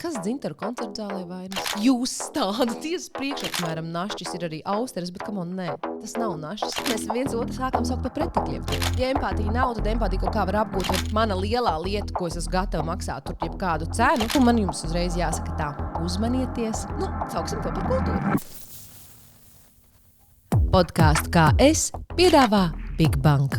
Kas dzintaru koncertu zālē vainas? Jūs stādaties priekšā, piemēram, našķis ir arī austeres, bet kam on nē, tas nav našķis. Mēs viens otru sākam saukt par pretekļiem. Ja empātija nav, tad empātija kaut kā var apgūt, bet mana lielā lieta, ko es esmu gatava maksāt tur jebkādu cenu, un man jums uzreiz jāsaka tā, uzmanieties, sauksim to par kultūru. Podkāstu Kā es piedāvā Big Bang.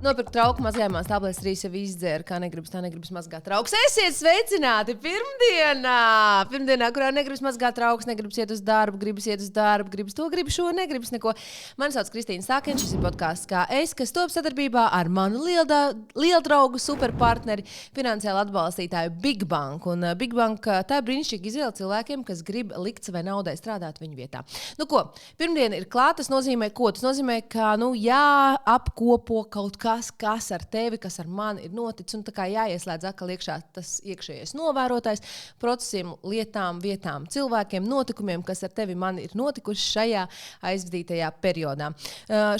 Nopirkt trauku mazgājumā stāblēs 3 jau izdzēra, kā negribas, tā negribas mazgāt trauks. Esiet sveicināti pirmdienā, kurā negribas mazgāt trauks, negribas iet uz darbu, gribas to, gribas šo, negribas neko. Mani sauc Kristīna Sākens, šis ir podkāsts Kā es, kas top sadarbībā ar manu lieldraugu superpartneri, finansiāli atbalstītāju Big Bang. Un Big Bang tā ir brīnišķīga izvēle cilvēkiem, kas grib likt savai naudai strādāt viņu vietā. Pirmdiena ir klāt, tas nozīmē ko? Tas nozīmē, ka, jāapkopo kaut kas ar tevi, kas ar mani ir noticis, un tā kā jāieslēdz atkal iekšā tas iekšējais novērotājs procesiem, lietām, vietām, cilvēkiem, notikumiem, kas ar tevi man ir notikuši šajā aizvadītajā periodā.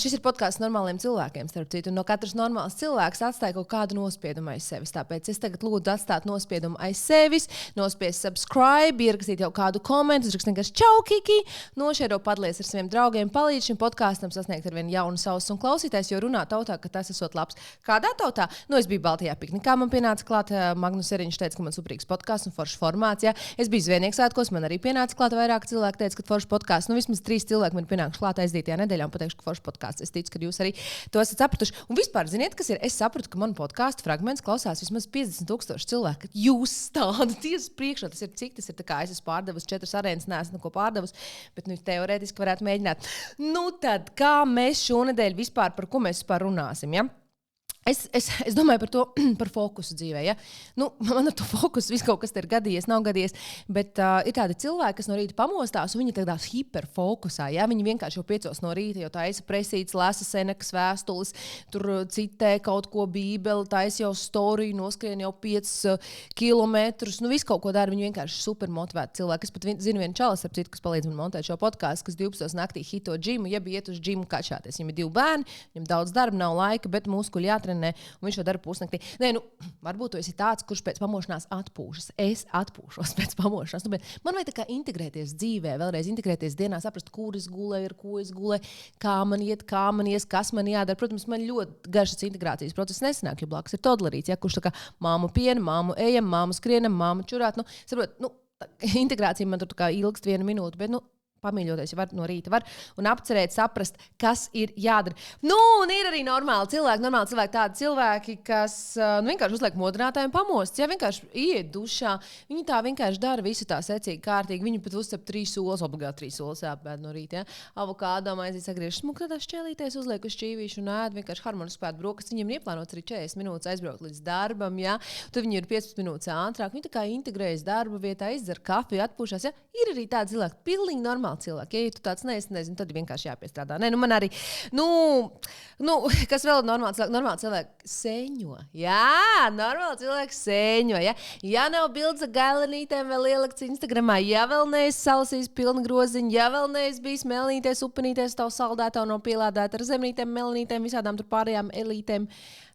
Šis ir podkāsts normāliem cilvēkiem, starp citu, un no katrs normāls cilvēks atstāja kaut kādu nospiedumu aiz sevis. Tāpēc es tagad lūdzu atstāt nospiedumu aiz sevis, nospiest subscribe, ierakstīt jau kādu komentu, uzrakstīt vienkārši čau, Kiki, nošēro, padalies ar saviem draugiem, palīdz šim podkāstam sasniegt ar vien jaunu sausu un klausītājs, jo runā tautā, ka tas esot labs. Kādā tautā? Es biju Baltijā piknikā, man pienāca klāt Magnus Eriņš teica, ka man superīgs podkāsts un foršs formāts. Ja? Es biju Zviednieku svētkos, man arī pienāca klāt vairāk cilvēku teica, ka foršs podkāsts. Vismaz 3 cilvēki man pienākuši klāt aizdītajā nedēļā un pateikšu, ka foršs podkāsts. Es ticu, ka jūs arī to esat sapratuši. Un vispār, ziniet, kas ir? Es sapratu, ka man podkāstu fragments klausās vismaz 50,000 cilvēku. Jūs stādaties priekšā. Tas ir cik? Tas ir tā kā es esmu pārdevusi 4 arēnas, neesmu neko pārdevusi, bet teorētiski varētu mēģināt. Tad, kā mēs šonedēļ vispār par ko mēs vispār runāsim, ja? Es domāju par to, par fokusu dzīvē. Ja? Man ar to fokusu viss kaut kas ir gadījies, nav gadījies, bet ir tādi cilvēki, kas no rīta pamostās, un viņi tādās hiperfokusā. Ja? Viņi vienkārši jau 5 no rīta jau taisa presītes, lasa Senekas vēstules, tur citē kaut ko bībeli, taisa jau storiju, noskrien jau 5 kilometrus, visu kaut ko dara. Viņi vienkārši super motivēti cilvēki. Es pat zinu vienu čalis, ap citu, kas palīdz man montēt šo podkāstu, kas 12 naktī hito džimu, ja iet uz džimu kačāties. Viņam ir 2 bērni, viņam daudz darba, nav laika, bet muskuļi jātrenē. Un viņš to dara pusnaktī. Varbūt tu esi tāds, kurš pēc pamošanās atpūšas. Es atpūšos pēc pamošanās. Man vajag tā kā integrēties dzīvē, vēlreiz integrēties dienā, saprast, kur es gulēju, ar ko es gulēju, kā man iet, kas man jādara. Protams, man ļoti garš šis integrācijas process nesanāk, jo blakus ir todlerīts, ja, kurš tā kā māmu piena, māmu ejam, māmu skrienam, māmu čurāt. Integrācija man tur tā kā ilgst 1 minūte, bet pamīļoties, ja var no rīta var, un apcerēt, saprast, kas ir jādara. Un ir arī normāli cilvēki, tādi cilvēki, kas vienkārši uzliek modinātājiem pamosts, ja vienkārši iet dušā, viņi tā vienkārši dara visu tā secīgi, kārtīgi, viņi pat uzcep 3 solas, obligāti 3 solas jāpēd no rīta, ja? Avokādo maizi sagriež smuk, tādā šķēlīties, uzliek uz šķīvīšu un ēd, vienkārši harmoniski pēd brokastu, viņiem ir ieplānots arī 40 minūtes aizbraukt līdz darbam, ja? Tad viņi ir 15 minūtes ātrāk, viņi tā kā integrējas darba vietā, izdzer kafiju, atpūšās, ja? Ir arī tādi cilvēki, pilnīgi normāli cilvēki. Ja tu tāds nezinu, tad vienkārši jāpiestrādā. Man arī, kas vēl normāli cilvēki? Normāli cilvēki sēņo. Jā, normāli cilvēki sēņo. Ja nav bildes ar gailenītēm vēl ielikts Instagramā, ja vēl neesi salasījis pilnu groziņu, ja vēl neesi bijis melnītēs, upinītēs, tavu saldētavu nav pielādēta ar zemnītēm, melnītēm, visādām tur pārējām elītēm.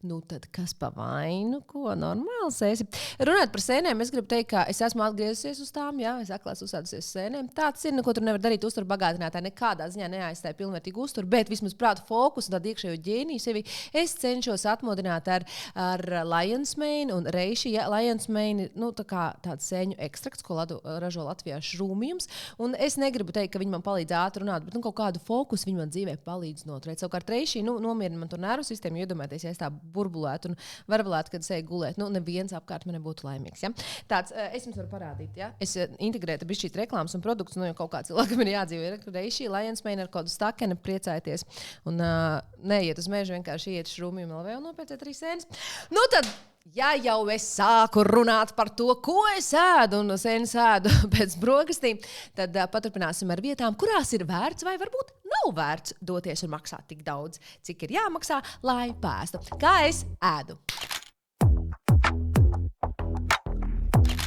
Tad kas pa vainu? Ko normāli sēsi? Runāt par sēnēm, es gribu teikt, ka es esmu atgriezusies uz tām, jā, es aklās uzsādusies sēnēm. Tāds ir, ko tur nevar darīt uzturu bagātinātāji, nekādā ziņā neaizstāja pilnvērtīgu uzturu, bet vismaz prātu fokusu un tādu iekšējo ģēniju sevi es cenšos atmodināt ar Lion's Mane un Reishi. Ja, Lion's Mane ir tāds sēņu ekstrakts, ko ražo Latvijā Šrūmījums, un es negribu teikt, ka viņi man palīdz ātri runāt, bet kaut kādu fokusu viņi man dzīvē palīdz noturēt. Savukārt Reishi, nomierina man to nervu sistēmu, jo iedomājieties, ja es tā burbulētu un varbūt, kad es eju gulēt, neviens apkārt man nebūtu laimīgs. Ja? Tāds, es jums varu parādīt, ja? Es integrētu bišķīt reklāmas un produktus, jo kaut kā cilvēkam ir jādzīvo. Reiši, Lion's Mane ar kādu stakeni priecājieties un neiet uz mežu, vienkārši iet Šrūmījum LV un nopērciet arī sēnes. Tad, ja jau es sāku runāt par to, ko es ēdu un sēnes ēdu pēc brokastīm, tad paturpināsim ar vietām, kurās ir vērts vai varbūt nav vērts doties un maksāt tik daudz, cik ir jāmaksā, lai pēstu. Kā es ēdu?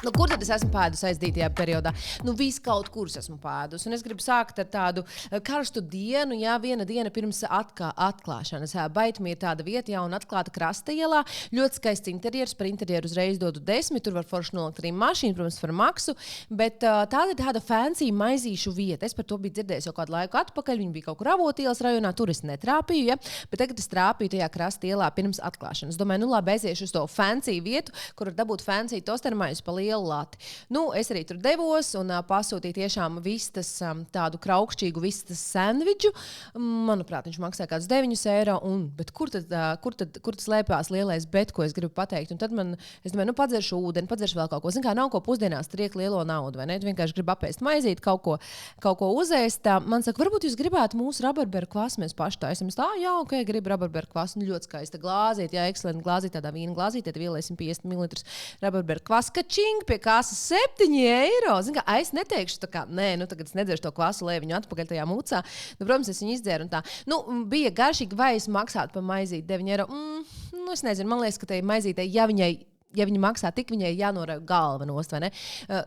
Nu, kur tad es esmu pēdus aizdītajā periodā? Nu, visu kaut kurus esmu pēdus. Un es gribu sākt ar tādu karstu dienu, viena diena pirms atklāšanas. Baitumī ir tāda vieta, jauna atklāta krasta ielā. Ļoti skaists interjers, par interjeru uzreiz dodu 10. Tur var forši nolikt arī mašīnu, protams, par maksu. Bet tāda ir tāda fancy maizīšu vieta. Es par to biju dzirdējis jau kādu laiku atpakaļ. Viņi bija kaut kur Avotielas rajonā, tur es netrāpīju. Ja? Bet tagad es trāpīju tajā krasta ielā pirms atklāšanas. Domāju, nu labi, aiziešu uz to fancy vietu, kur var dabūt fancy tostermaizi pa lielu lati. Nu, es arī tur devos un pasūtīju tiešām vistas tādu kraukšķīgu vistas sandviču. Manuprāt, viņš maksāja kāds 9 eiro. Bet kur tad slēpās lielais bet, ko es gribu pateikt? Un tad es domāju, nu padzeršu ūdeni, padzeršu vēl kaut ko. Zin kā, nav ko pusdienās triek lielo naudu, vai ne? Tu vienkārši gribi apēst maizīt, kaut ko uzēst. Man saka, varbūt jūs gribētu mūsu rabarberu kvasu, mēs paši taisam. Jā, ok, gribu rabarberu kvasu, ļoti skaista glāzīt, ekscelenta glāzīt, tādā vīna glāzītē, tad vielēsim 50 ml rabarberu kvasu, kačing pie kāsas 7 eiro. Zin kā, es neteikšu tā kā, nē, nu tagad es nedzeršu to kvasu, lai viņu atpakaļ tajā mucā. Nu, protams, es viņu izdzēru un tā. Nu, bija garšīgi, vai es maksātu par maizīti 9 eiro. Nu, es nezinu, man liekas, ka tai maizītei, ja viņa maksā tik, viņai jānorauj galva nost, vai ne?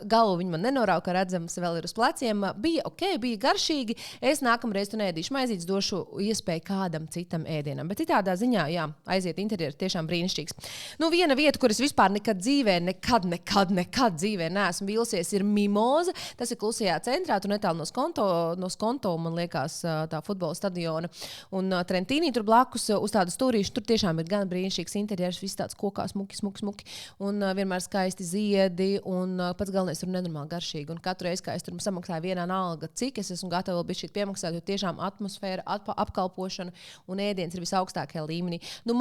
Galvu viņa man nenorauj, kā redzams, vēl ir uz pleciem. Bija ok, bija garšīgi. Es nākamreiz tu neēdīšu maizītes, došu iespēju kādam citam ēdienam. Bet citādā ziņā, jā, aiziet interjeri tiešām brīnišķīgs. Nu, viena vieta, kur es vispār nekad dzīvē neesmu vīlusies, ir Mimoza. Tas ir klusajā centrā, tur netālu no Skonto, man liekas, tā futbola stadiona. Un Trentīnī tur blakus uz tādu stūrīšu, tur tiešām ir gan brīnišķīgs interjers, viss tāds kokā smuki. Un vienmēr skaisti ziedi, un pats galvenais tur nenormāli garšīgi. Un katru reizi, kā es tur samaksāju vienā alga, cik es esmu gatava vēl bišķīt piemaksāt, jo tiešām atmosfēra, apkalpošana un ēdiens ir visaugstākajā līmenī. Nu,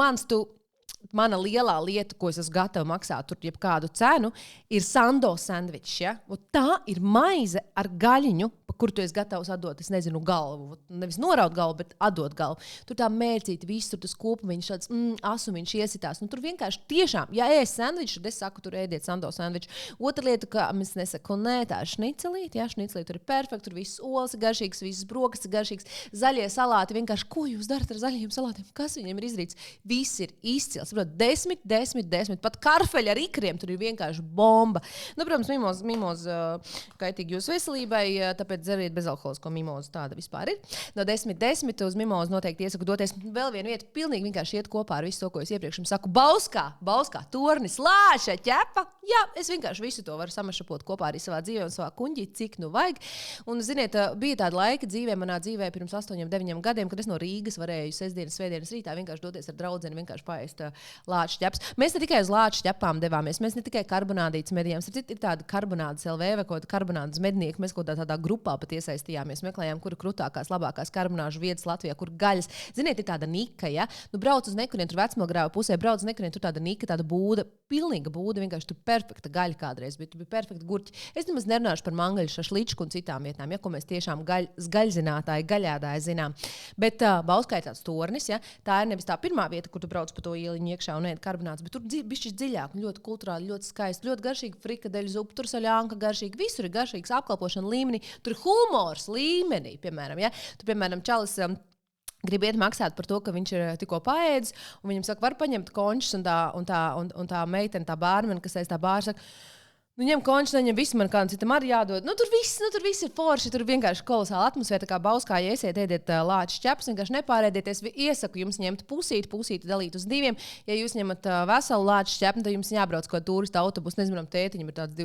mana lielā lieta, ko es esmu gatava maksāt tur jebkādu cenu, ir sando sandvičs. Ja? Tā ir maize ar gaļiņu, pa kur tu esi gatavs atdot, es nezinu, galvu. Nevis noraut galvu, bet atdot galvu. Tur tā mērcīti, viss tur tas kopumiņš, tāds asumiņš iesitās. Nu, tur vienkārši tiešām, ja ēs sandviču, tad es saku, tur ēdiet sando sandviču. Otra lieta, ka es nesaku, nē, tā ir šnicelīte. Ja? Šnicelīte tur ir perfekta, tur viss olas ir garšīgs, visas brokastis garšīgs, zaļie salāti. Vienkārši, ko jūs darat ar zaļiem salātiem? Kas viņiem ir izdarīts? Viss ir izcils. 10. Pat karfeļi ar ikriem tur ir vienkārši bomba. Nu, protams, mimoza kaitīgi jūsu veselībai, tāpēc dzeriet bezalkoholisko mimozu. Tāda vispār ir. No 10 uz mimozu noteikti iesaku doties. Vēl viena vieta pilnīgi vienkārši iet kopā ar visu to, ko es iepriekš jums saku. Bauskā, Tornis, Lāča, Ķepa. Jā, es vienkārši visu to varu samašapot kopā arī savā dzīvē un savā kuņģī, cik nu vajag. Un, ziniet, bija tāda laika manā dzīvē pirms 8-9 gadiem, kad es no Rīgas varēju sestdienas, svētdienas rītā vienkārši doties ar draudzeni, vienkārši paēst lāču ķeps. Mēs ne tikai uz lāču ķepām devāmies, mēs ne tikai karbonādītas medījām. Ir tāda karbonādas LV vai kaut kāda karbonādas mednieka. Mēs kaut tādā grupā pat iesaistījāmies, meklējām, kur krutākās, labākās karbonāžu vietas Latvijā, kur gaļas. Ziniet, ir tāda nika, ja? Nu, brauc uz nekurien, tur Vecmilgrāva pusē, brauc uz nekurien, tur tāda nika, tāda būda, pilnīga būda, vienkārši tur perfekta gaļa kādreiz bija, tur bija perfekta gurķi. Es nemaz nerunāšu par mangaļu, šašličku un citām vietām, ja, ko mēs tiešām gaļzinātāji, gaļādāji zinām. Bet Bauskā ir tāds Tornis, ja? Tā ir nevis tā pirmā vieta, kur tu brauc pa to ieliņu iekšā un ēd karbonāts, bet tur bišķi dziļāk, ļoti kulturāli, ļoti skaisti, ļoti garšīgi frikadeļu zupa, tur saļānka garšīgi, visur ir garšīgs apkalpošana līmenī, tur ir humors līmenī, piemēram, ja? Tu, piemēram, čalis grib iet maksāt par to, ka viņš ir tikko paēdis, un viņam saka, var paņemt končus, un tā meitene, tā bārmene, kas aiz tā bāra, saka, nu, ņem konču, neņem visu, man kādam citam arī jādod. Nu, tur viss ir forši, tur vienkārši kolosāla atmosfēra, tā kā Bauskā, ja esiet, ēdiet lāču ķepus, vienkārši nepārēdieties. Iesaku jums ņemt pusīti dalīt uz 2. Ja jūs ņemat veselu lāču ķepu, tad jums jābrauc kaut turista autobus. Nezinu, tētiņam ir tāds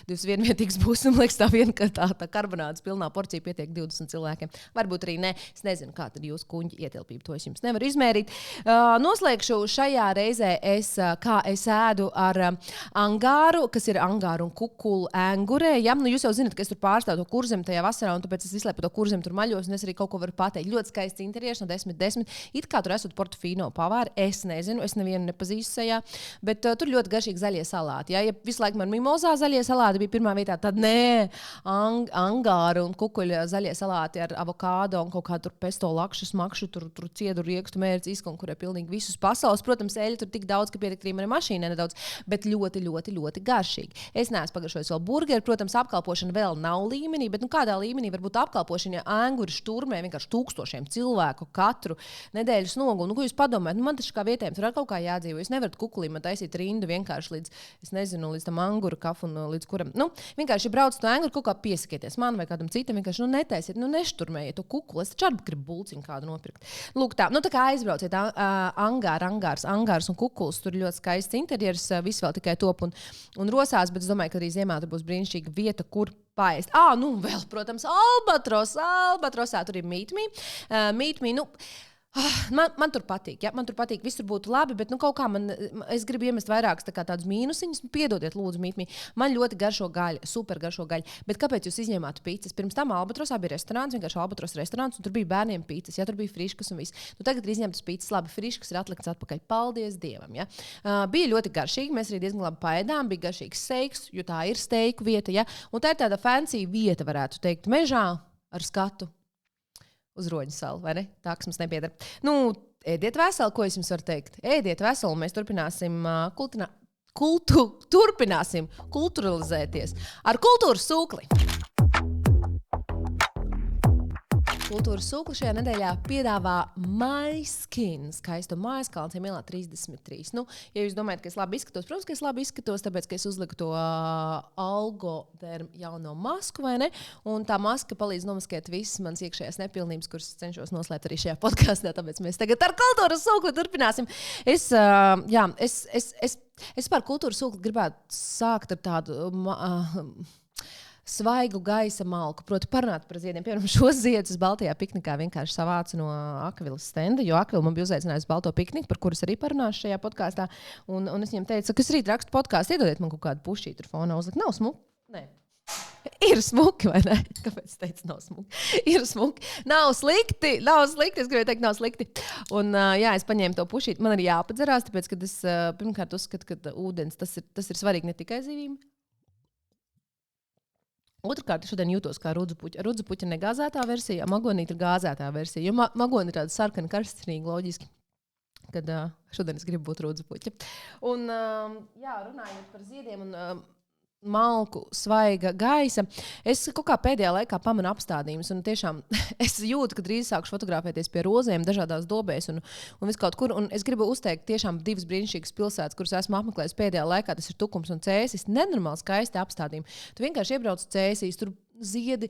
divs vienvietīgs būs, un liekas tā viena, ka tā karbonādas pilnā porcija pietiek 20 cilvēkiem. Varbūt arī ne. Es nezinu, kā tad jūs kuņģi ietilpību, to es jums nevaru izmērīt. Noslēgšu šajā reizē kā es ēdu ar angāru, kas ir angāru un kukulu ēngurē. Ja? Nu, jūs jau zināt, ka es tur pārstāvu to kurzemi tajā vasarā, un tāpēc es visu laiku par to kurzemi tur maļos, un es arī kaut ko varu pateikt. Ļoti skaists interjers no 10. It kā tur esot Portofino pavāri, es nezinu, es nevienu nepazīstu sajā, bet tur ļoti garšīgi zaļie salāti. Ja visu laiku man mimozā zaļie salāti bija pirmā vietā, tad nē, angāru un kukuļa zaļie salāti ar avokādo un kaut kā tur pesto lakšu smakšu, tur ciedu riekstu mērķi izkonkurē pilnīgi visus pasaules. Protams, eļļa tur tik daudz, ka pietiek arī manai mašīnai nedaudz, bet ļoti, ļoti, ļoti garšīgi. Es neesmu pagaršojis vēl burgeri. Protams, apkalpošana vēl nav līmenī, bet kādā līmenī var būt apkalpošana, ja anguri šturmē vienkārši tūkstošiem cilvēku katru nedēļas nogulu. Ko jūs padomājat? Man taču kā vietējiem tur ar kaut kā jādzīvo. Jūs nevarat kukulī man taisīt rindu vienkārši līdz, es nezinu, līdz tam anguru kafu un līdz kuram. Vienkārši brauc to anguru kaut kā piesakieties man vai kādam citam. Vienkārši netaisiet, nešturmējiet to kukuli. Es taču arī gribu bulciņu kādu nopirkt. Lūk tā, tā kā aizbrauciet angārs un kukuls. Tur ļoti skaists interjers, viss vēl tikai top un rosās, bet es domāju, ka arī ziemā tur būs brīnišķīga vieta, kur paēst. Vēl, protams, Albatrosā tur ir Meet Me. Man tur patīk, ja? Man tur patīk, viss tur būtu labi, bet kaut kā es gribu iemest vairākas tādus mīnusiņus. Piedodiet, lūdzu, Meet Me. Man ļoti garšo gaļa, super garšo gaļa. Bet kāpēc jūs izņēmāt pīcis? Pirms tam Albatrosā bija restorāns, vienkārši Albatros restorāns, un tur bija bērniem pīcis, ja tur bija friškas un viss. Tagad ir izņemtas pīcis, labi, friškas ir atlikts atpakaļ. Paldies Dievam, ja? Bija ļoti garšīgi, mēs arī diezgan labi paēdām, bija garšīgs steiks, jo tā ir steiku vieta, ja? Un tā ir tāda fancy vieta, varētu teikt, mežā ar skatu uz Roņu salu, vai ne? Tā, kas mums nepiedara. Ēdiet veseli, ko es jums varu teikt? Ēdiet veseli, mēs turpināsim turpināsim kulturalizēties ar kultūras sūkli. Kultūras sūkli šajā nedēļā piedāvā MySkin, skaisto mājaskalnu ielā 33. Ja jūs domājat, ka es labi izskatos, protams, ka es labi izskatos, tāpēc, ka es uzliku to Algoderm jauno masku, vai ne? Un tā maska palīdz nomaskēt visas manas iekšējās nepilnības, kuras cenšos noslēpt arī šajā podkastā, tāpēc mēs tagad ar kultūras sūkli turpināsim. Es par kultūras sūkli gribētu sākt ar tādu svaigu gaisa malku, proti parunāt par ziediem. Piemēram, šos ziedus Baltijā piknikā vienkārši savācu no Akvilas stenda, jo Akvila man bija uzaicinājusi Balto pikniku, par kuras arī parunāšu šajā podkāstā. Un es viņiem teicu, ka es rīt rakstu podkāstu, iedodiet man kaut kādu pušītu fonā uzlikt. Nav smuki? Nē. Ir smuki, vai ne? Kāpēc es teicu, nav smuki? Ir smuki. Nav slikti. Es gribēju teikt, nav slikti. Un es paņēmu to pušītu. Man arī jāpadzerās, tāpēc, ka es pirmkārt uzskatu, ka ūdens tas ir svarīgi ne tikai zivīm. Otrkārt, šodien jūtos kā rudzupuķa. Rudzupuķa ir negāzētā versija, magonīta ir gāzētā versija. Jo magoni ir tāda sarkana karstsinīga loģiski, kad šodien es gribu būt rudzupuķa. Un, runājot par ziediem un malku, svaiga gaisa, es kaut kā pēdējā laikā pamanu apstādījumus, un tiešām es jūtu, ka drīz sākšu fotografēties pie rozēm dažādās dobēs un visu kaut kur, un es gribu uzteikt tiešām divas brīnišķīgas pilsētas, kuras esmu apmeklējis pēdējā laikā, tas ir Tukums un Cēsis, nenormāli skaisti apstādījumi. Tu vienkārši iebrauc Cēsīs, tur ziedi,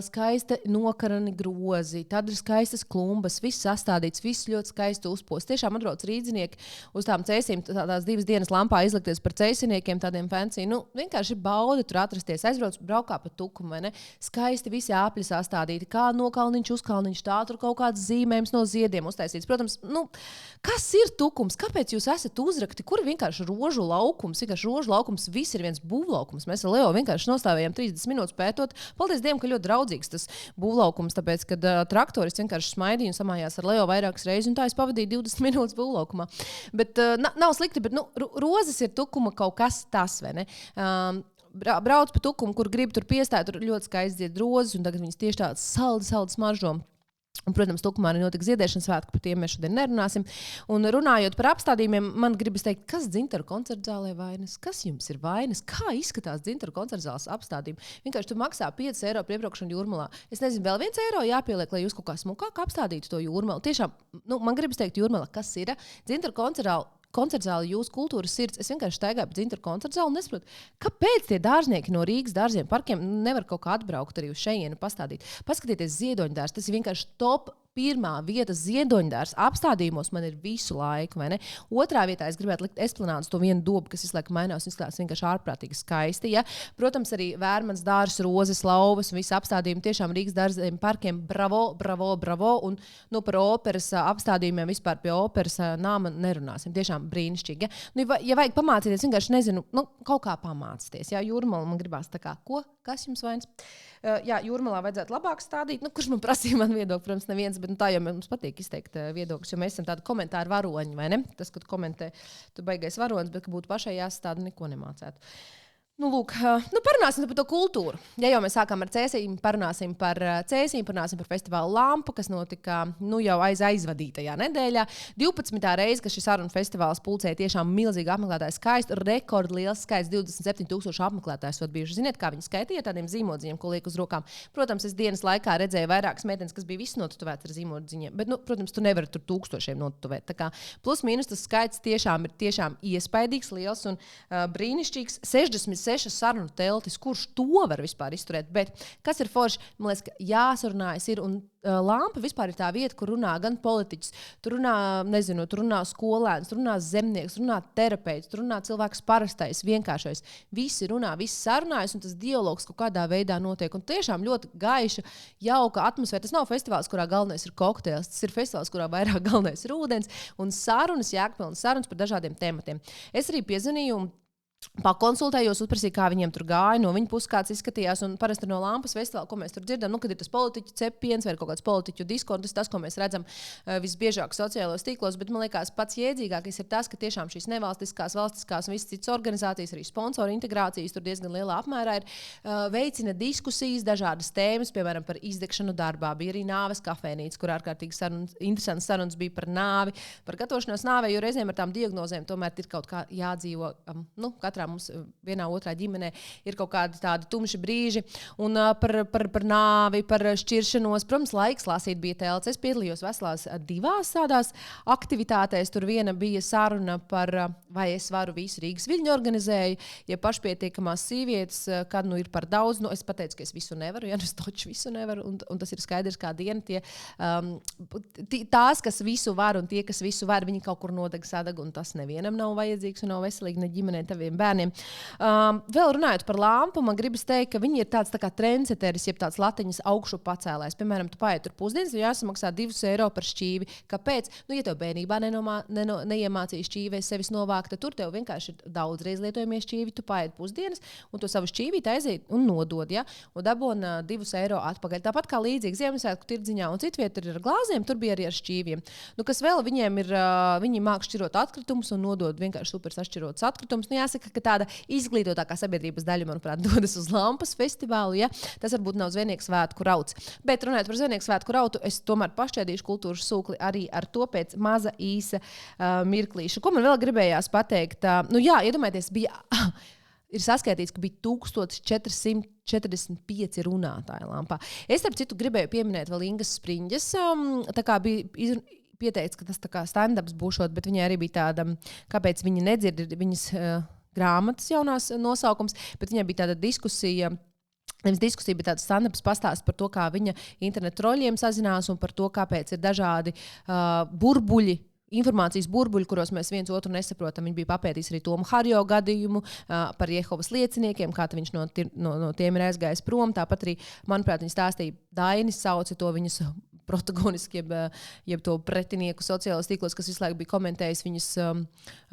skaista nokarani grozi, tad ir skaistas klumbas, viss sastādīts, viss ļoti skaisti uzposts. Tiešām atbrauc rīdzinieki uz tām cēsīm, tādās 2 dienas lampā izlikties par cēsiniekiem, tādiem fancy. Vienkārši bauda tur atrasties, aizbrauc, braukā pa Tukumu, vai ne? Skaisti visi āpļi sastādīti, kā nokalniņš, uzkalniņš, tā tur kaut kāds zīmējums no ziediem uztaisīts. Protams, kas ir Tukums? Kāpēc jūs esat uzrakti? Kur ir vienkārši rožu laukums? Vienkārši rožu laukums, viss ir viens būvlaukums. Mēs ar Leo vienkārši nostājām 30 minūtes pētot. Paldies Dievam, ka ļoti draudzīgs tas būvlaukums, tāpēc, kad traktorists vienkārši smaidīja un samājās ar Leo vairākas reizes, un tā es pavadīju 20 minūtes būvlaukumā. Bet nav slikti, bet rozes ir Tukuma kaut kas tas, vai ne? Brauc pa Tukumu, kur grib tur piestāt, tur ļoti skaisti zied rozes, un tagad viņas tieši tādas saldi smaržo. Un, protams, Tukumā arī notika ziedēšanas svētki, par tiem mēs šodien nerunāsim. Un runājot par apstādījumiem, man gribas teikt, kas Dzintaru koncerta zālē vainas? Kas jums ir vainas? Kā izskatās Dzintaru koncerta zāles apstādījumi? Vienkārši tu maksā 5 eiro par iebraukšanu Jūrmalā. Es nezinu, vēl 1 eiro jāpieliek, lai jūs kaut kā smukāk apstādītu to Jūrmalu. Tiešām, man gribas teikt Jūrmalā, kas ir Dzintaru koncerta zāle, jūsu kultūras sirds. Es vienkārši staigāju pa Dzintaru koncerta zāli un nesaprotu, kāpēc tie dārznieki no Rīgas dārziem parkiem nevar kaut kā atbraukt arī uz šejienu pastāstīt. Paskatieties Ziedoņdārs, tas ir vienkārši top 1. vieta Ziedoņdārs apstādījumos man ir visu laiku, vai ne? 2. vietā es gribētu likt Esplanādes to vienu dobu, kas visu laiku mainās un izskatās vienkārši ārprātīgi skaisti, ja? Protams, arī Vērmans dārs, rozes, lauvas un visi apstādījumi tiešām Rīgas dārziem parkiem bravo, un par operas apstādījumiem vispār pie operas nama nerunāsim. Tiešām brīnišķīgi, ja? Ja vajag pamācīties, vienkārši nezinu, kaut kā pamācīties, ja? Jūrmala man gribās tā kā, kas jums vainas? Jā, Jūrmalā vajadzētu labāk stādīt. Kurš man prasīja man viedokli? Protams, neviens, bet tā jau mums patīk izteikt viedokļus, jo mēs esam tādi komentāri varoņi, vai ne? Tas, kad komentē, tu baigais varonis, bet ka būtu pašai jāstāda, neko nemācētu. Lūk, parunāsim par to kultūru. Ja jau mēs sākām ar Cēsīm, parunāsim par Cēsīm, parunāsim par festivālu Lampa, kas notika jau aizvadītajā nedēļā. 12. reize, ka šis sarunu festivāls pulcēja tiešām milzīgu apmeklētāju skaistu, rekordliels skaits, 27,000 apmeklētājus bijuši. Ziniet, kā viņi skaitīja tādiem zīmodziņiem, ko liek uz rokām. Protams, es dienas laikā redzēju vairākas meitenes, kas bija visi notatuvēti ar zīmodziņiem, bet, protams, tu nevari tur tūkstošiem notatuvēt. Tā kā plus mīnus tas skaits tiešām ir iespaidīgs, liels un brīnišķīgs. 66 sarunu teltis, kurš to var vispār izturēt, bet kas ir forši, man liekas, ka jāsarunājas ir, un Lampa vispār ir tā vieta, kur runā gan politiķis, tur runā skolēns, tur runā zemnieks, runā terapeits, tur runā cilvēks parastais, vienkāršais. Visi runā, visi sarunājas, un tas dialogs kaut kādā veidā notiek, un tiešām ļoti gaiša, jauka atmosfēra. Tas nav festivāls, kurā galvenais ir kokteils, tas ir festivāls, kurā vairāk galvenais ir ūdens, un sarunas, jēgpilnas sarunas par dažādiem tematiem. Es arī piezvanīju un pakonsultējos, uzprasīju, kā viņiem tur gāja, no viņa puses kāds izskatījās, un parasti no Lampas festivāla, ko mēs tur dzirdam, kad ir tas politiķu cepiens vai kaut kāds politiķu diskonts, tas, ko mēs redzam visbiežāk sociālos tīklos, bet man liekas pats jēdzīgākais ir tas, ka tiešām šīs nevalstiskās, valstiskās un visas citas organizācijas, arī sponsoru integrācijas tur diezgan lielā apmērā ir veicina diskusijas, dažādas tēmas, piemēram, par izdegšanu darbā, bija arī nāves kafēnīca, kur ārkārtīgi interesants sarunas bija par nāvi, par gatavošanos nāvei, jo reizēm ar tām diagnozēm tomēr ir kaut kā jādzīvo, katrā mums vienā otrā ģimenē ir kaut kādi tādi tumši brīži. Un par nāvi, par šķiršanos. Protams, laiks lasīt bija telts. Es piedalījos veselās 2 tādās aktivitātēs. Tur viena bija saruna par, vai es varu visu Rīgas viļņu organizēju, ja pašpietiekamās sievietes, kad ir par daudz. Es pateicu, ka es visu nevaru, ja es toču visu nevaru. Un tas ir skaidrs kā diena. Tās, kas visu var un tie, kas visu var, viņi kaut kur nodeg sadag, un tas nevienam nav vajadzīgs un nav veselīgi ne ģimenē taviem bērniem. Vēl runājot par Lampu, man gribas teikt, ka viņi ir tāds tā kā trendseteris, jeb tāds latiņas augšu pacēlājs. Piemēram, tu paiet tur pusdienas, jāsamaksā 2 eiro par šķīvi. Kāpēc? Ja tev bērnībā neiemācīja šķīvēs sevis novākt, tad tur tev vienkārši ir daudzreiz lietojamie šķīvi. Tu paiet pusdienas un to savu šķīvīti aiziet un nodod, ja? Un dabūna 2 eiro atpakaļ. Tāpat kā līdzīgi Ziemassvētku tirdziņā un citviet ir ar glāzēm, tur bija arī ar šķīviem. Kas vēl viņiem ir, viņi māk šķirot atkritumus un nodod vienkārši super sašķirotus atkritumus. Jāsaka, ka tāda izglītotākā sabiedrības daļa, manuprāt, dodas uz Lampas festivālu. Ja? Tas varbūt nav Zvejnieku svētku rauds. Bet runājot par Zvejnieku svētku raudu, es tomēr pašķēdīšu kultūras sūkli arī ar to pēc maza īsa mirklīša. Ko man vēl gribējās pateikt? Iedomājieties, ir saskaitīts, ka bija 1445 runātāji Lampā. Es, starp citu, gribēju pieminēt vēl Ingas Spriņģes. Tā kā bija pieteikts, ka tas tā kā stand-ups būšot, bet viņai arī bija tāda, kāpēc viņa nedzird viņas grāmatas jaunās nosaukums, bet viņai bija tāda diskusija. Nevis diskusija, bet tāds stand-ups pastāsts par to, kā viņa internetu troļļiem sazinās un par to, kāpēc ir dažādi burbuļi, informācijas burbuļi, kuros mēs viens otru nesaprotam. Viņš bija papētījis arī Tomu Harjo gadījumu par Jehovas lieciniekiem, kā viņš no tiem ir aizgājis prom. Tāpat arī, manuprāt, viņa stāstīja, Dainis sauca to viņas protagoniski, jeb to pretinieku sociālos tīklos, kas visu laiku bija komentējis viņas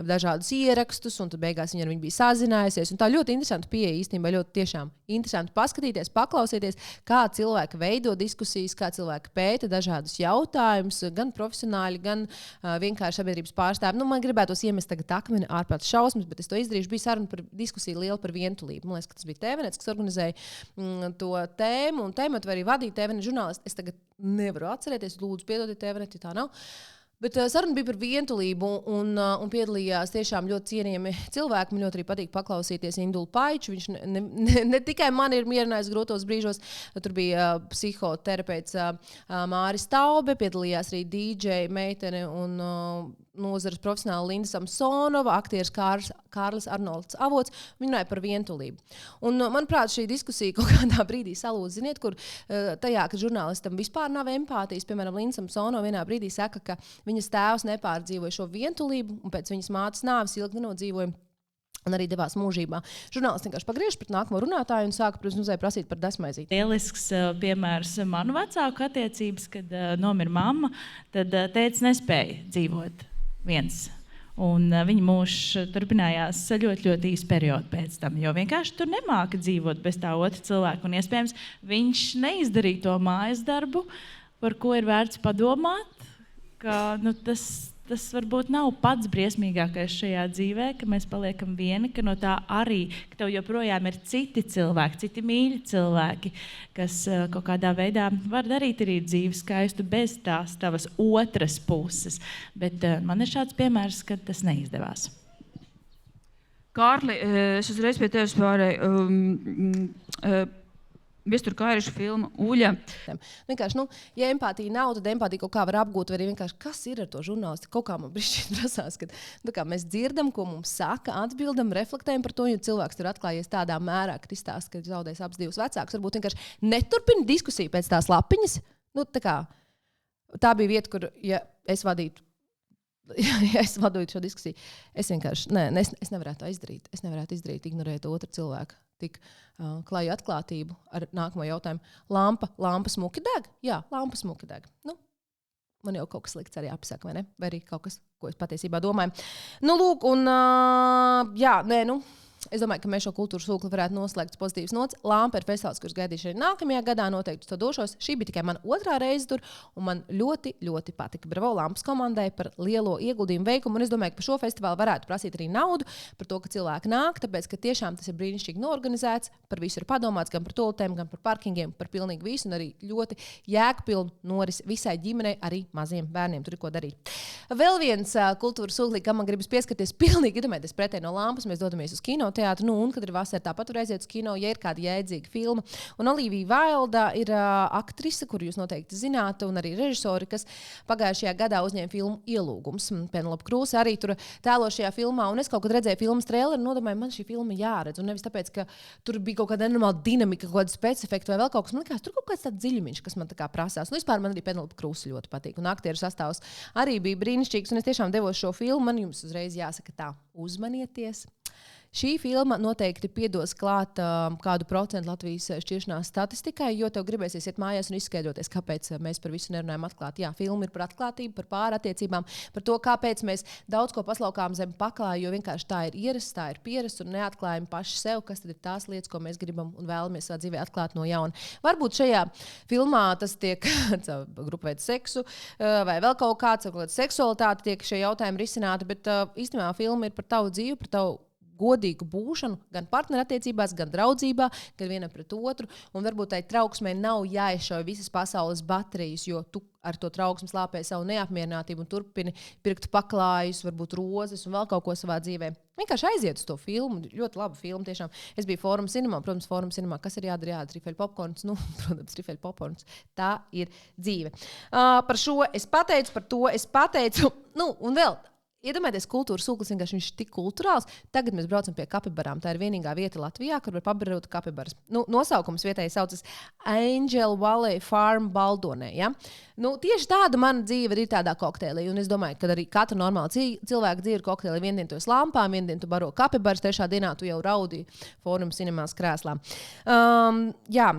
dažādus ierakstus, un tad beigās viņa ar viņu bija sazinājusies. Un tā ļoti interesanti pieeja, īstenībā ļoti tiešām interesanti paskatīties, paklausīties, kā cilvēki veido diskusijas, kā cilvēki pēta dažādus jautājumus, gan profesionāļi, gan vienkārši sabiedrības pārstāvi. Man gribētos iemest tagad akmeni ārprātas šausmas, bet es to izdarīšu. Bija saruna par diskusiju liela par vientulību. Man liekas, ka tas bija TVNets, kas organizēja to tēmu, un tēmatu arī vadīja TVNet žurnālisti. Es tagad nevaru atcerēties, lūdzu, piedodiet TVNet, ja tā nav. Bet saruna bija par vientulību un piedalījās tiešām ļoti cienījami cilvēki. Man ļoti arī patīk paklausīties Indulu Paiču. Viņš ne tikai man ir mierinājis grūtos brīžos. Tur bija psihoterapeits Māris Taube, piedalījās arī DJ meitene un nozares profesionāla Linda Samsonova, aktieris Kārlis Arnolds Avots. Viņi runāja par vientulību. Un, manuprāt, šī diskusija kaut kādā brīdī salūza, ziniet, kur tajā, ka žurnālistam vispār nav empātijas. Piemēram, Linda Samsonova vienā brīdī saka, ka viņas tēvs nepārdzīvoja šo vientulību un pēc viņas mātes nāves ilgi nenodzīvoja. Un arī devās mūžībā. Žurnālists vienkārši pagriež pret nākamo runātāju un sāka, protams, prasīt par desmaizīti. Lielisks piemērs manu vecāku attiecības, kad nomira mamma, tad tētis nespēja dzīvot viens. Un viņa mūžs turpinājās ļoti, ļoti īsu periodu pēc tam, jo vienkārši tur nemāka dzīvot bez tā otra cilvēka. Un iespējams, viņš neizdarīja to mājas darbu, par ko ir vērts padomāt, ka tas tas varbūt nav pats briesmīgākais šajā dzīvē, ka mēs paliekam vieni, ka no tā arī, ka tev joprojām ir citi cilvēki, citi mīļi cilvēki, kas kaut kādā veidā var darīt arī dzīvi skaistu bez tās tavas otras puses. Bet man ir šāds piemērs, kad tas neizdevās. Kārli, es uzreiz pie tevis pārēju. Viestura Kairiša filma Uļa. Vienkārši, ja empātija nav, tad empātija kaut kā var apgūt, vai arī vienkārši, kas ir ar to žurnālisti? Kaut kā man brīšķīt prasās, ka mēs dzirdam, ko mums saka, atbildam, reflektējam par to, jo cilvēks tur atklājies tādā mērā, ka izstāsta, ka ir zaudējis abus divus vecākus. Varbūt vienkārši neturpina diskusiju pēc tās lapiņas. Tā bija vieta, kur, ja es vadītu, ja es vadoju šo diskusiju, es vienkārši es nevarētu izdarīt. Es nevarētu izdarīt, ignorēt otru cilvēku. Tik klaju atklātību ar nākamo jautājumu. Lampa smuki deg? Jā, lampa smuki deg. Man jau kaut kas slikts arī apsaka, vai ne? Vai arī kaut kas, ko es patiesībā domāju. Lūk, un es domāju, ka mēs šo kultūras sūkli varētu noslēgt pozitīvas nots. Lampa ir festivāls, kurš gaidīšu arī nākamajā gadā, noteikti to došos. Šī bija tikai mana otrā reize tur, un man ļoti, ļoti patika. Bravo Lampas komandai par lielo ieguldījumu veikumu, un es domāju, ka par šo festivālu varētu prasīt arī naudu, par to, ka cilvēki nāk, tāpēc, ka tiešām tas ir brīnišķīgi norganizēts, par visu ir padomāts, gan par toaletēm, gan par parkingiem, par pilnīgi visu, un arī ļoti jēgpilnu norisi visai ģimenei, arī maziem bērniem. Tur ir ko darīt. Vēl viens kultūras sūklis, kam man gribas pieskarties, pilnīgi iedomājieties pretēji no Lampas, mēs dodamies uz kino teātru, un kad ir vasara, tāpat var aiziet uz kino, ja ir kāda jēdzīga filma. Un Olivija Vailda ir aktrise, kuru jūs noteikti zināt, un arī režisori, kas pagājušajā gadā uzņēma filmu Ielūgums. Penelope Cruz arī tur tēlo šajā filmā, un es kaut kad redzēju filmas traileru, un domāju, man šī filma jāredz, un nevis tāpēc, ka tur bija kaut kāda nenormāla dinamika, kaut kāda specifekta vai vēl kaut kas. Man likās, tur kaut kāds tāds dziļumiņš, kas man tā kā prasās. Vispār man arī Penelope Cruz ļoti patīk, un aktieru sastāvs arī bija brīnišķīgs, un es tiešām devos šo filmu. Man jums uzreiz jāsaka tā, uzmanieties. Šī filma noteikti piedos klāt kādu procentu Latvijas šķiršanās statistikai, jo tev gribēsies iet mājās un izskaidroties, kāpēc mēs par visu nerunājam atklāti. Jā, filma ir par atklātību, par pārattiecībām, par to, kāpēc mēs daudz ko paslaukām zem paklāja, jo vienkārši tā ir ierasts, tā ir pierasts un neatklājam paši sev, kas tad ir tās lietas, ko mēs gribam un vēlamies savā dzīvē atklāt no jauna. Varbūt šajā filmā tas tiek grupu veidu seksu vai vēl kaut kāds seksualitāte tiek šie jautājumi risināti, bet īstenībā filma ir par tavu dzīvi, par tavu godīgu būšanu, gan partnerattiecībās, gan draudzībā, gan vienam pret otru. Un varbūt tai trauksmei nav jāizšauj visas pasaules baterijas, jo tu ar to trauksmi slāpē savu neapmierinātību un turpini pirkt paklājus, varbūt rozes un vēl kaut ko savā dzīvē. Vienkārši aiziet uz to filmu. Ļoti laba filma tiešām. Es biju Forum Cinemā, protams, Forum Cinemā. Kas ir jādara? Trifeļu popkorns. Protams, trifeļu popkorns. Tā ir dzīve. Par šo es pateicu, par to es pateicu. Un vēl. Iedomājieties, kultūras sūklis vienkārši viņš ir tik kulturāls. Tagad mēs braucam pie kapibarām. Tā ir vienīgā vieta Latvijā, kur var pabarot kapibaras. Nosaukums vietai saucas Angel Valley Farm Baldonē. Ja? Tieši tāda mana dzīve ir tādā kokteilī. Un es domāju, ka arī katra normāla cilvēka dzīve ir kokteilī. Vienu dienu tu esi lampām, vienu dienu tu baro kapibaras, trešā dienā tu jau raudīji Forum Cinemās krēslā. Jā.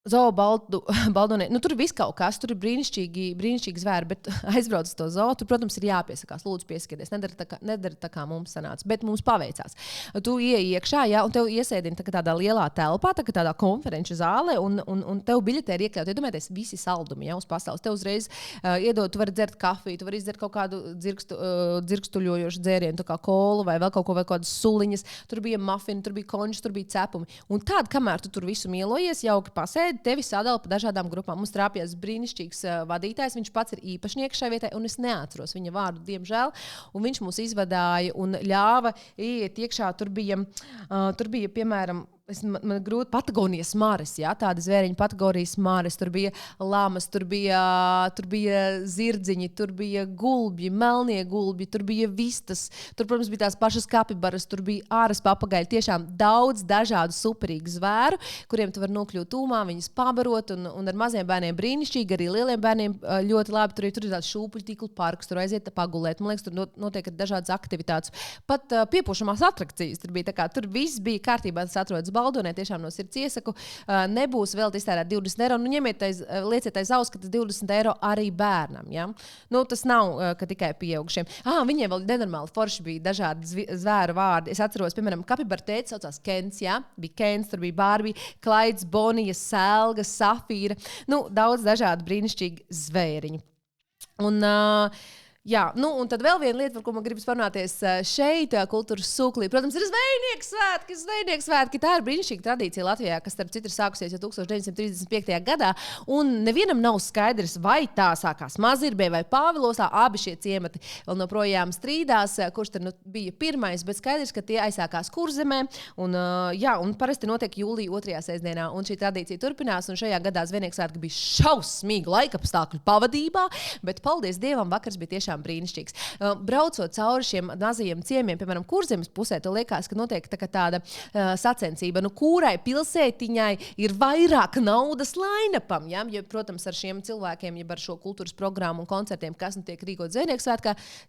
Zoo Baldonē. Tur viss kaut kas, tur ir brīnišķīgi zvēri, bet aizbrauc uz to zoo, tur, protams, ir jāpiesakās. Lūdzu, pieskieties. Nedara tā, kā mums sanāca, bet mums paveicās. Tu ieej iekšā, ja, un tev iesēdina tādā lielā telpā, tādā konferenču zālē, un tev biļetē ir iekļauti. Iedomājieties, visi saldumi jau uz pasaules. Tev uzreiz iedod, tu vari dzert kafiju, tu vari izdzert kaut kādu dzirkstuļojošu dzērienu, tā kā kolu vai vēl kaut ko, vai kādas suliņas. Tur bija mafini, tur bija konžas, tur bija cepumi. Un tād, kamēr tu tur visu mielojies, jauki pasēdi, tevi sadala pa dažādām grupām. Mums trāpījās brīnišķīgs vadītājs, viņš pats ir īpašnieks šai vietai, un es neatceros viņa vārdu, diemžēl. Un viņš mūs izvadāja un ļāva iet iekšā. Tur bija piemēram, man grūti Patagonijas maris, ja, tāda zvēriņa Patagonijas maris, tur bija lamas, tur bija zirdziņi, tur bija gulbji, melnie gulbji, tur bija vistas, tur, protams, bija tās pašas kapibaras, tur bija āras papagaļi, tiešām daudz dažādu superīgu zvēru, kuriem tu var nokļūt tūmā, viņus pabarot, un ar maziem bērniem brīnišķīgi, arī lieliem bērniem ļoti labi, tur ir tāds šūpuļu tīklu parks, tur aiziet pagulēt, man liekas, tur notiek dažādas aktivitātes, pat piepūšamās atrakcijas, tur bija tā kā, tur viss bija kārtībā, tas atrodas Baldonē, tiešām no sirds iesaku, nebūs vēl iztērēt 20 eiro. Lieciet aiz auss, ka tas 20 eiro arī bērnam. Ja? Tas nav ka tikai pieaugušiem. Viņiem vēl nenormāli forši bija dažādi zvēru vārdi. Es atceros, piemēram, kapibara tētis saucās Kens, ja? Bija Kens, tur bija Barbie, Klaids, Bonija, Selga, Safīra. Daudz dažādu brīnišķīgi zvēriņu. Un Jā, un tad vēl viena lieta, par ko man gribas parunāties šeit, kultūras sūklī. Protams, ir zvejnieku svētki. Tā ir brīnišķīga tradīcija Latvijā, kas, starp citu, ir sākusies jau 1935. gadā. Un nevienam nav skaidrs, vai tā sākās Mazirbē vai Pāvilosā. Abi šie ciemati vēl joprojām strīdās, kurš tad bija pirmais, bet skaidrs, ka tie aizsākās Kurzemē. Un parasti notiek jūlija 2. sestdienā, un šī tradīcija turpinās. Un šajā gadā zvejnieku svētki bija šausmīgi laikapstākļu pavadībā, bet paldies Dievam, vakars bija tiešām brīnišķīgs. Braucot cauri šiem mazajiem ciemiem, piemēram, Kurzemes pusē, tev liekas, ka notiek tāda sacensība. Kurai pilsētiņai ir vairāk naudas line-upam, ja? Jo, protams, ar šiem cilvēkiem, ja ar šo kultūras programmu un koncertiem, kas tiek rīkot zvejnieku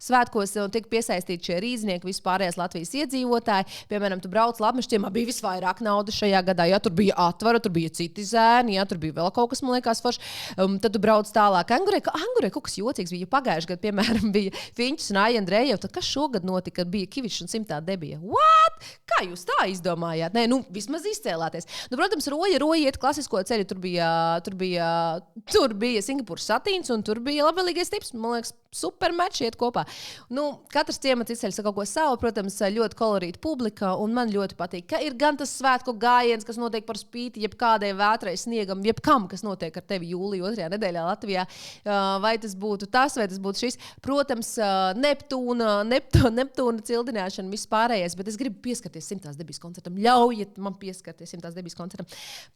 svētkos, tiek piesaistīti šie rīznieki, vispārējās Latvijas iedzīvotāji. Piemēram, tu brauc Labmežķiemā, bija visvairāk naudas šajā gadā. Ja, tur bija atvara, tur bija citi zēni, ja, tur bija vēl kaut kas, man liekas, forši. Tad tu brauc tālāk. Angurē kaut kas jocīgs bija pagājuši gadu, piemēram, bija Fiņķis un Aija Andrejev. Tad kas šogad notika, kad bija Kivišs un Simtā Debija? What? Kā jūs tā izdomājāt? Nē, vismaz izcēlāties. Protams, roja iet klasisko ceļu. Tur bija Singapūras satīns un tur bija labvēlīgais tips. Man liekas, super meči iet kopā. Katrs ciemats izceļas kaut ko savu, protams, ļoti kolorīta publika, un man ļoti patīk, ka ir gan tas svētku gājiens, kas notiek par spīti jebkādai vētrai, sniegam, jebkam, kas notiek ar tevi jūlija 2. nedēļā Latvijā. Vai tas būtu tas, vai tas būtu šis. Protams, Neptūna cildināšana, viss pārējais, bet es gribu pieskarties Simtās Debijas koncertam. Ļaujiet man pieskarties Simtās Debijas koncertam.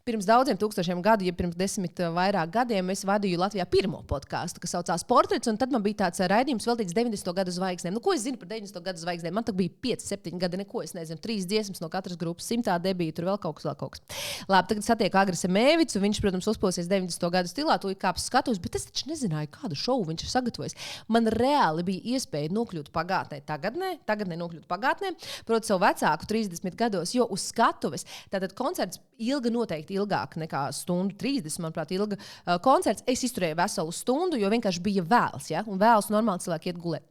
Pirms daudziem tūkstošiem gadu, ja pirms 10 vairāk gadiem, es vadīju Latvijā pirmo podcastu, kas saucās Portrets, un tad man bija tāds raidījums veltīts 90. gadu zvaigznēm. Ko es zinu par 90. gadu zvaigznēm? Man tā bija 5, 7 gadi, neko es nezinu. 3 dziesmas no katras grupas, Simtā Debija, tur vēl kaut kas. Labi, tagad satieku Agris Mēvicu, viņš, protams, uzposies 90. gadu stilā, to ir kāpis skatos, bet es taču nezināju, kādu šovu viņš ir sagatavojis. Man reāli bija iespēja nokļūt pagātnē, tagadnē nokļūt pagātnē, proti savu vecāku 30 gados, jo uz skatuves, tātad koncerts ilga noteikti ilgāk nekā stundu 30, manuprāt, ilga koncerts. Es izturēju veselu stundu, jo vienkārši bija vēls, ja? Un vēls normāli cilvēki iet gulēt.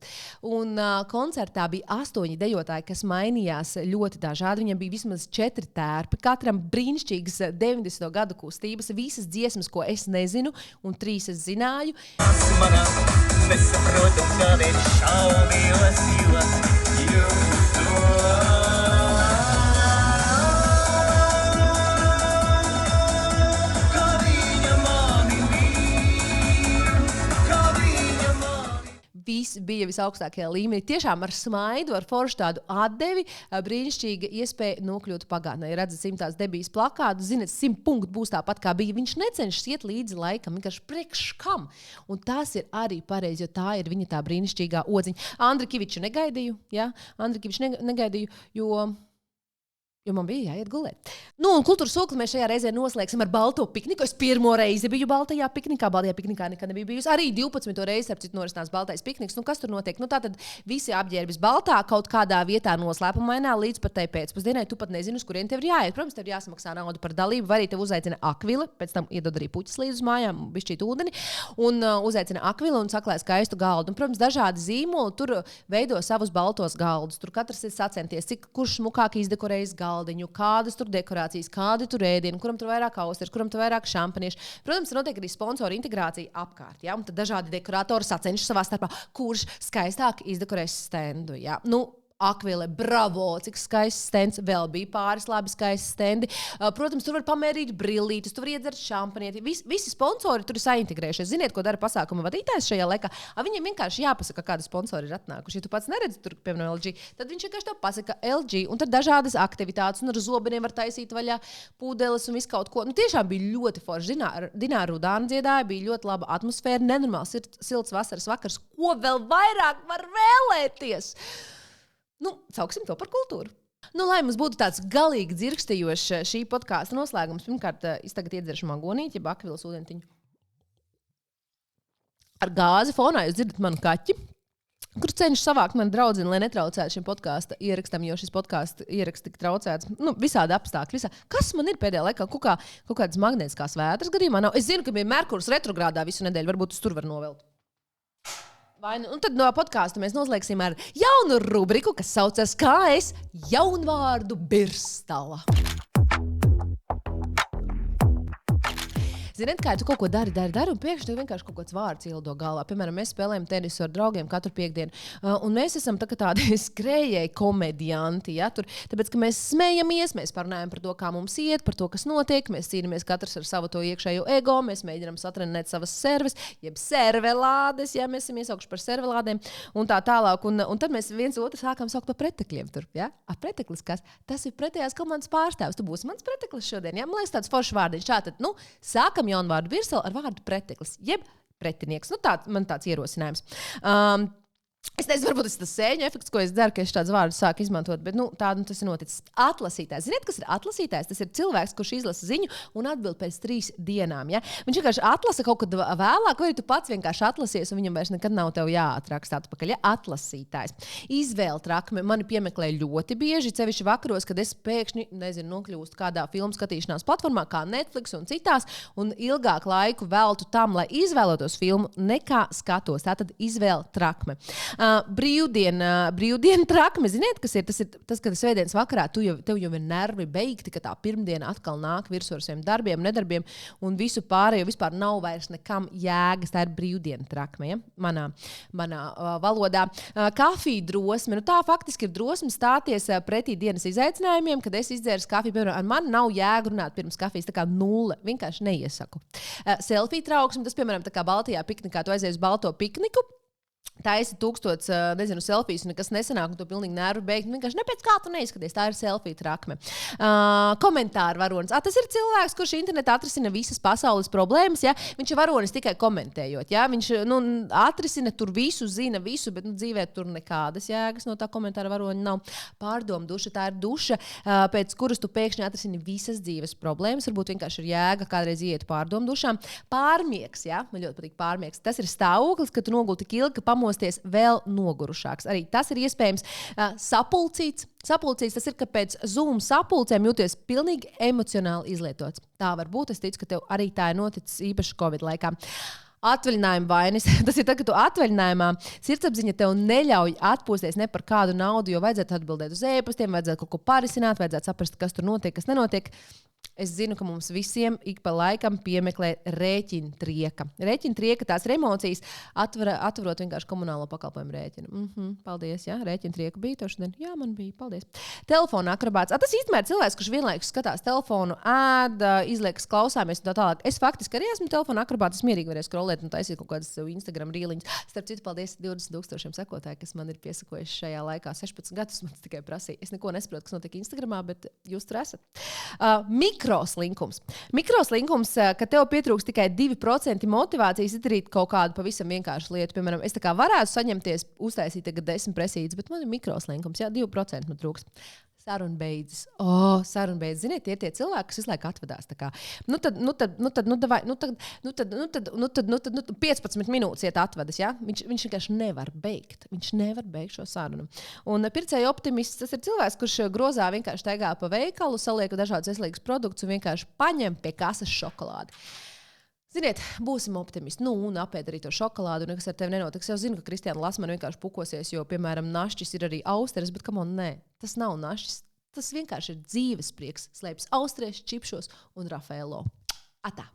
Un koncertā bija 8 dejotāji, kas mainījās ļoti dažādi. Viņiem bija vismaz 4 tērpi, katram brīnišķīgas 90. gadu kustības, visas dziesmas, ko es nezinu, un 3 es zināju. Nesaprotu, kādēļ šaubījos, jo Viss bija visaugstākajā līmenī. Tiešām ar smaidu, ar foršu tādu atdevi, brīnišķīga iespēja nokļūt pagātnē. Ja redzat Simtās Debijas plakātu, zinat, 100 punkti būs tāpat, kā bija. Viņš necenšas iet līdzi laikam, vienkārši priekš kam. Un tas ir arī pareizi, jo tā ir viņa tā brīnišķīgā odziņa. Andri Kiviču negaidīju, ja? Andri Kiviču negaidīju, jo man bija jāiet gulēt. Un kultūras sūkli mēs šajā reizē noslēgsim ar balto pikniku. Es pirmo reizi biju baltajā piknikā. Baltajā piknikā nekad nebija bijusi. Arī 12. reizi, ap citu, norisinās baltais pikniks. Kas tur notiek? Tātad visi apģērbis baltā, kaut kādā vietā noslēpumainā līdz pat tai pēcpusdienai. Tu pat nezini, uz kurien tev ir jāiet. Protams, tev ir jāsamaksā naudu par dalību, vai arī tev uzaicina Akvila, pēc tam iedod arī puķis līdz mājām, bišķīt ūdeni, un uzaicina Akvila un saklāj skaistu galdu. Un, protams, dažādi zīmoli tur veido savus baltos galdus. Tur katrs ir sacenties, kurš smukāk izdekorējis galdiņu, kādas tur dekorācijas, kādi tur ēdieni, kuram tur vairāk austers, kuram tur vairāk šampaniešu. Protams, notiek arī sponsoru integrācija apkārt. Ja? Un tad dažādi dekoratori sacenšas savā starpā, kurš skaistāk izdekorēs stendu. Ja? Akvile, bravo, cik skaists stends, vēl bija pāris labi skaisti stendi. Protams, tur var pamērīt brillītes, tur var iedzert šampanieti. Visi sponsori tur ir saintegrējušies. Ziniet, ko dara pasākuma vadītājs šajā laikā? Viņiem vienkārši jāpasaka, kādi sponsori ir atnākuši. Ja tu pats neredzi tur, piemēram, LG, tad viņš vienkārši tev pasaka LG, un tad dažādas aktivitātes, un ar zobeniem var taisīt vaļā pūdeles un visu kaut ko. Tiešām bija ļoti forši. Dināra Rudāna dziedāja, bija ļoti laba atmosfēra, nenormāls silts vasaras vakars. Ko vēl vairāk var vēlēties? Sauksim to par kultūru. Lai mums būtu tāds galīgi dzirkstējošs šī podkāsta noslēgums, pirmkārt, es tagad iedzeršu magonīti, jeb Akvilas ūdentiņu. Ar gāzi fonā jūs dzirdat manu kaķi, kur cenšas savākt mani draudzini, lai netraucētu šim podkāsta ierakstam, jo šis podkāsts ieraksts tik traucēts. Visādi apstākļi. Kas man ir pēdējā laikā? Kaut kādas magnētiskās vētras gadījumā nav. Es zinu, ka bija Merkurs retrogrādā visu nedēļu, varbūt uz tur var novelt. Un tad no podkāsta mēs noslēgsim ar jaunu rubriku, kas saucas Kā es jaunvārdu birstala. Ziniet, kā tu kaut ko dari, un pēkšņi tev vienkārši kaut kāds vārds ielido galvā. Piemēram, mēs spēlējam tenisu ar draugiem katru piekdienu, un mēs esam tādi skrējēji komedianti. Ja? Tāpēc, ka mēs smejamies, mēs parunājam par to, kā mums iet, par to, kas notiek. Mēs cīnāmies katrs ar savu to iekšējo ego, mēs mēģinām satrenēt savas serves, jeb servelādes, ja mēs esam iesaukuši par servelādēm un tā tālāk. Un tad mēs viens otru sākam saukt par pretekļiem. Ja? Preteklis kas? Tas ir pretējās komandas pārstāvs. Tu būsi mans preteklis šodien. Ja? Man liekas, tāds foršs vārdiņš. Tātad, sākam jaunu vārdu virseli ar vārdu preteklis, jeb pretinieks. Man tāds ierosinājums. Es nezinu, varbūt tas ir tas sēņu efekts, ko es daru, ka es šādus vārdus sāku izmantot, bet tādu tas ir noticis. Atlasītājs. Ziniet, kas ir atlasītājs? Tas ir cilvēks, kurš izlasa ziņu un atbild pēc 3 dienām. Ja? Viņš vienkārši atlasa kaut kad vēlāk, vai tu pats vienkārši atlasies, un viņam vairs nekad nav tev jāatraksta atpakaļ. Ja? Atlasītājs. Izvēle trakme mani piemeklē ļoti bieži, sevišķi vakaros, kad es pēkšņi, nokļūstu kādā filmu skatīšanās platformā, kā Netflix un citās, un ilgāk laiku veltu tam, lai izvēlētos filmu, nekā skatos. Tātad izvēle trakme. Brīvdiena trakme. Ziniet, kas ir? Tas ir tas, kad svētdienas vakarā tev jau ir nervi beigti, ka tā pirmdiena atkal nāk virsū ar saviem darbiem, nedarbiem, un visu pārējo vispār nav vairs nekam jēgas. Tā ir brīvdiena trakme, ja? manā valodā. Kafija drosme. Tā faktiski ir drosme stāties pretī dienas izaicinājumiem, kad es izdzēru kafiju. Piemēram, man nav jēga runāt pirms kafijas, tā kā 0. Vienkārši neiesaku. Selfie trauksme. Tas, piemēram, tā kā Baltijā piknikā, tu aizies uz balto pikniku. Taisi 1000, selfijas, un nekas nesanāk, un tu pilnīgi nervu beigti. Vienkārši nepēc kā tu neizskaties. Tā ir selfija trakme. Komentāru varonis. Tas ir cilvēks, kurš internetā atrisina visas pasaules problēmas. Ja? Viņš ir varonis tikai komentējot. Ja? Viņš atrisina tur visu, zina visu, bet dzīvē tur nekādas jēgas no tā komentāra varoņa nav. Pārdomu duša. Tā ir duša, pēc kuras tu pēkšņi atrisini visas dzīves problēmas. Varbūt vienkārši ir jēga kādreiz iet pārdomu dušām. Pārmiegs. Ja? Man ļoti patīk pārmiegs. Tas ir stāvoklis, kad tu noguli tik ilgi, ka pamosties vēl nogurušāks. Arī tas ir iespējams. Sapulcīts. Tas ir, ka pēc Zoom sapulcēm jūties pilnīgi emocionāli izlietots. Tā var būt. Es ticu, ka tev arī tā ir noticis īpaši Covid laikā. Atvaļinājuma vainas. Tas ir tad, kad tu atvaļinājumā sirdsapziņa tev neļauj atpūsties ne par kādu naudu, jo vajadzētu atbildēt uz e-pastiem, vajadzētu kaut ko parisināt, vajadzētu saprast, kas tur notiek, kas nenotiek. Es zinu, ka mums visiem ik pa laikam piemeklē rēķina trieka. Rēķina trieka, tās ir emocijas, atverot vienkārši komunālo pakalpojumu rēķinu. Paldies, jā, rēķina trieka bija tev šodien? Jā, man bija, paldies. Telefona akrobāts. Tas īstenībā ir cilvēks, kurš vienlaikus skatās telefonu, izliekas klausāmies un tā tālāk. Es faktiski arī esmu telefona akrobāts, es mierīgi varēju scrollēt un taisīt kaut kādas Instagram rīliņas. Starp citu, paldies 20,000 sekotāji, kas man ir piesakojuši šajā laikā 16 gadus. Man tikai prasīja. Es neko nesaprotu, kas notiek Instagramā, bet jūs tur esat. Mikroslinkums, ka tev pietrūks tikai 2% motivācijas izdarīt kaut kādu pavisam vienkāršu lietu. Piemēram, es tā kā varētu saņemties, uztaisīt tagad 10 presītes, bet man ir mikroslinkums, jā, 2% man trūks. Saruna beidzas. Saruna beidzas. Ziniet, tie ir tie cilvēki, kas visu laiku atvedās. Tad 15 minūtes iet atvedas. Ja? Viņš vienkārši nevar beigt. Viņš nevar beigt šo sarunu. Un pircēja optimists, tas ir cilvēks, kurš grozā vienkārši staigā pa veikalu, saliek dažādas veselīgas produktus un vienkārši paņem pie kases šokolādi. Ziniet, būsim optimisti. Un apēd arī to šokolādu, un nekas ar tevi nenotiks. Es jau zinu, ka Kristiāna Lasmana vienkārši pukosies, jo, piemēram, našķis ir arī austeres, bet nē, tas nav našķis. Tas vienkārši ir dzīves prieks. Slēpjas austeres, čipšos un Rafaelo. Atā!